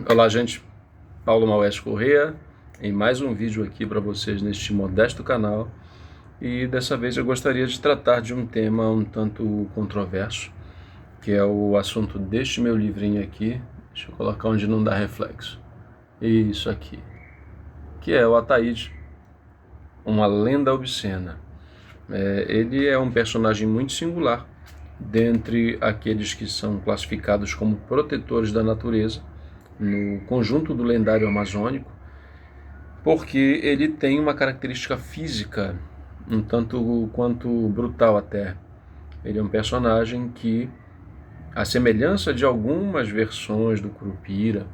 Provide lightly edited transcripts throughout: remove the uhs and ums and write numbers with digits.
Olá, gente. Paulo Maués Corrêa em mais um vídeo aqui para vocês neste modesto canal. E dessa vez eu gostaria de tratar de um tema um tanto controverso, que é o assunto deste meu livrinho aqui. Deixa eu colocar onde não dá reflexo. Isso aqui. Que é o Ataíde, uma lenda obscena. Ele é um personagem muito singular dentre aqueles que são classificados como protetores da natureza no conjunto do lendário amazônico, porque ele tem uma característica física um tanto quanto brutal até. Ele é um personagem que, à semelhança de algumas versões do Curupira,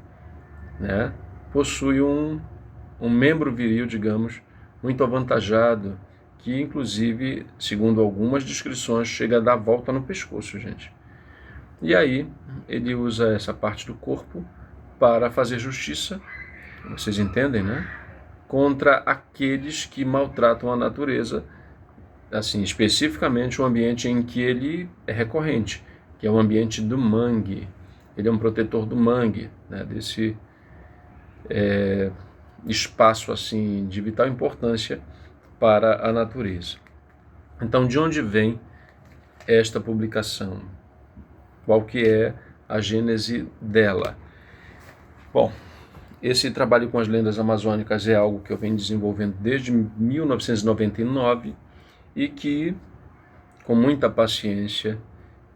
né, possui um membro viril, digamos, muito avantajado, que inclusive, segundo algumas descrições, chega a dar volta no pescoço, gente. E aí ele usa essa parte do corpo para fazer justiça, vocês entendem, né? Contra aqueles que maltratam a natureza, assim, especificamente o ambiente em que ele é recorrente, que é o ambiente do mangue. Ele é um protetor do mangue, né? Desse espaço assim de vital importância para a natureza. Então, de onde vem esta publicação? Qual que é a gênese dela? Bom, esse trabalho com as lendas amazônicas é algo que eu venho desenvolvendo desde 1999 e que, com muita paciência,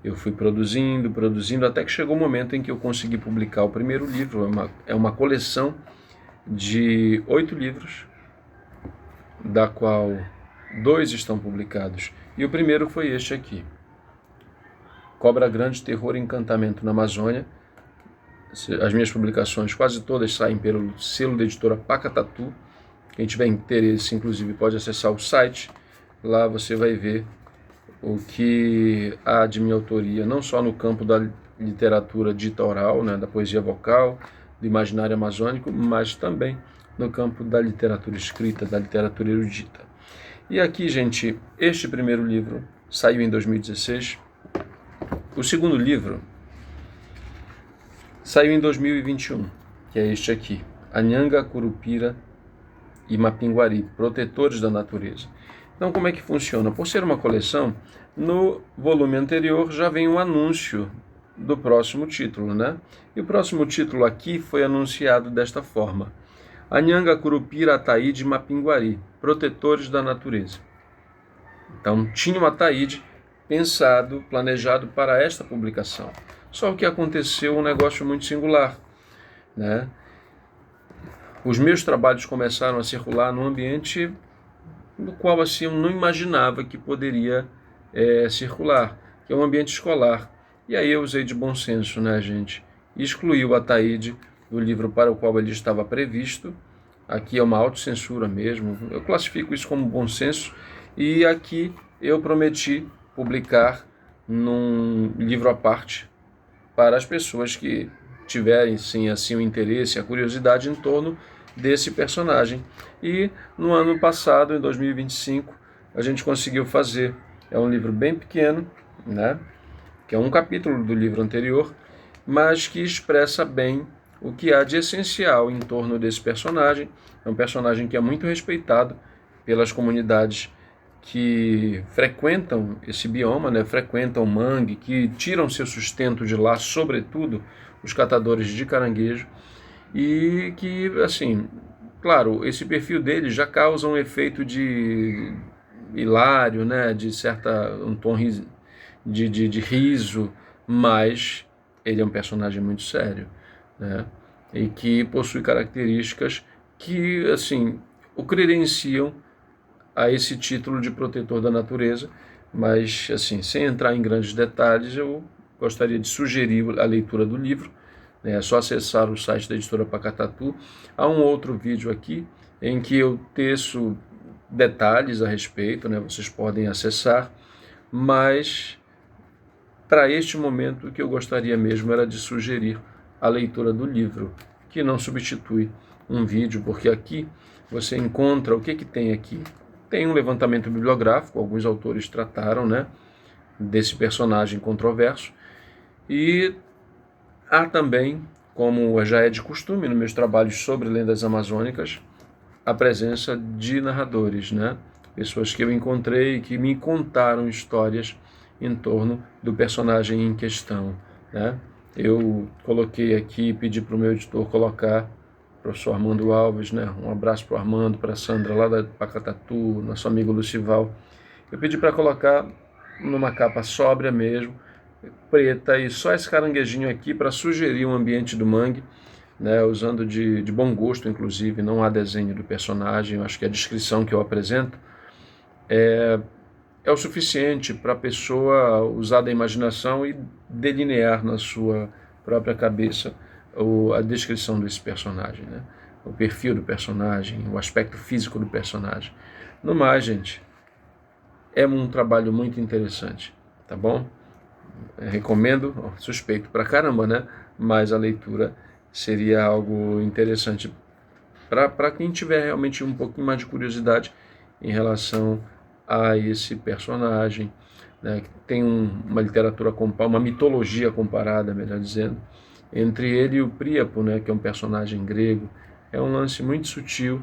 eu fui produzindo, até que chegou o momento em que eu consegui publicar o primeiro livro. É uma coleção de 8 livros, da qual 2 estão publicados. E o primeiro foi este aqui, Cobra Grande, Terror e Encantamento na Amazônia. As minhas publicações quase todas saem pelo selo da editora Pacatatu. Quem tiver interesse, inclusive, pode acessar o site. Lá você vai ver o que há de minha autoria, não só no campo da literatura dita oral, né, da poesia vocal, do imaginário amazônico, mas também no campo da literatura escrita, da literatura erudita. E aqui, gente, este primeiro livro saiu em 2016. O segundo livro saiu em 2021, que é este aqui, Anhanga, Curupira e Mapinguari, Protetores da Natureza. Então, como é que funciona? Por ser uma coleção, no volume anterior já vem um anúncio do próximo título, né? E o próximo título aqui foi anunciado desta forma: Anhanga, Curupira, Ataíde e Mapinguari, Protetores da Natureza. Então, tinha um Ataíde pensado, planejado para esta publicação. Só que aconteceu um negócio muito singular, né? Os meus trabalhos começaram a circular num ambiente do qual assim eu não imaginava que poderia circular, que é um ambiente escolar. E aí eu usei de bom senso, né, gente? E excluí o Ataíde do livro para o qual ele estava previsto. Aqui é uma autocensura mesmo, eu classifico isso como bom senso. E aqui eu prometi publicar num livro à parte para as pessoas que tiverem sim assim o interesse, a curiosidade em torno desse personagem. E no ano passado, em 2025, a gente conseguiu fazer. É um livro bem pequeno, né? Que é um capítulo do livro anterior, mas que expressa bem o que há de essencial em torno desse personagem. É um personagem que é muito respeitado pelas comunidades que frequentam esse bioma, né? Frequentam o mangue, que tiram seu sustento de lá, sobretudo os catadores de caranguejo, e que, assim, claro, esse perfil dele já causa um efeito de hilário, né? De um tom de riso, mas ele é um personagem muito sério, né? E que possui características que, assim, o credenciam a esse título de protetor da natureza. Mas, assim, sem entrar em grandes detalhes, eu gostaria de sugerir a leitura do livro. É só acessar o site da editora Pacatatu. Há um outro vídeo aqui em que eu teço detalhes a respeito, né? Vocês podem acessar, mas para este momento o que eu gostaria mesmo era de sugerir a leitura do livro, que não substitui um vídeo, porque aqui você encontra o que tem aqui. Tem um levantamento bibliográfico, alguns autores trataram, né, desse personagem controverso, e há também como já é de costume nos meus trabalhos sobre lendas amazônicas, a presença de narradores, né? Pessoas que eu encontrei que me contaram histórias em torno do personagem em questão, né? Eu coloquei aqui, pedi para o meu editor colocar, professor Armando Alves, né? Um abraço para o Armando, para a Sandra lá da Pacatatu, nosso amigo Lucival. Eu pedi para colocar numa capa sóbria mesmo, preta, e só esse caranguejinho aqui para sugerir um ambiente do mangue, né, usando de bom gosto, inclusive, não há desenho do personagem, eu acho que a descrição que eu apresento é o suficiente para a pessoa usar da imaginação e delinear na sua própria cabeça a descrição desse personagem, né? O perfil do personagem, o aspecto físico do personagem. No mais, gente, é um trabalho muito interessante, tá bom? Recomendo, suspeito pra caramba, né? Mas a leitura seria algo interessante para quem tiver realmente um pouquinho mais de curiosidade em relação a esse personagem, né? Tem uma literatura, uma mitologia comparada, melhor dizendo, entre ele e o Príapo, né? Que é um personagem grego. É um lance muito sutil,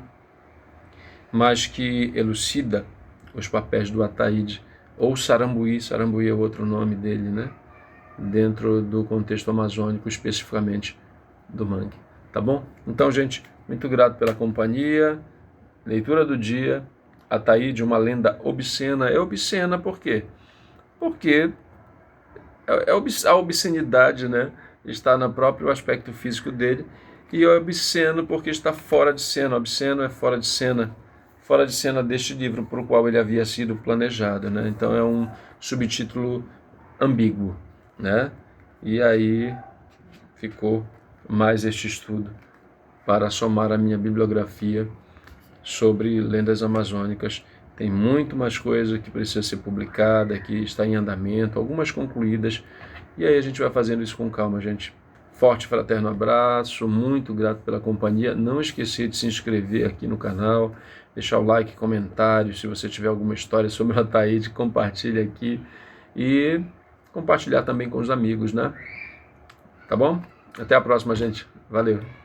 mas que elucida os papéis do Ataíde, ou Sarambuí é o outro nome dele, né? Dentro do contexto amazônico, especificamente do mangue. Tá bom? Então, gente, muito grato pela companhia. Leitura do dia. Ataíde, uma lenda obscena. É obscena por quê? Porque a obscenidade, né, está no próprio aspecto físico dele, e é obsceno porque está fora de cena. Obsceno é fora de cena deste livro para o qual ele havia sido planejado, né? Então é um subtítulo ambíguo, né? E aí ficou mais este estudo para somar a minha bibliografia sobre lendas amazônicas. Tem muito mais coisa que precisa ser publicada, que está em andamento, algumas concluídas, e aí a gente vai fazendo isso com calma, gente. Forte fraterno abraço, muito grato pela companhia. Não esqueça de se inscrever aqui no canal, deixar o like, comentário, se você tiver alguma história sobre o Ataíde, compartilhe aqui e compartilhar também com os amigos, né? Tá bom? Até a próxima, gente. Valeu!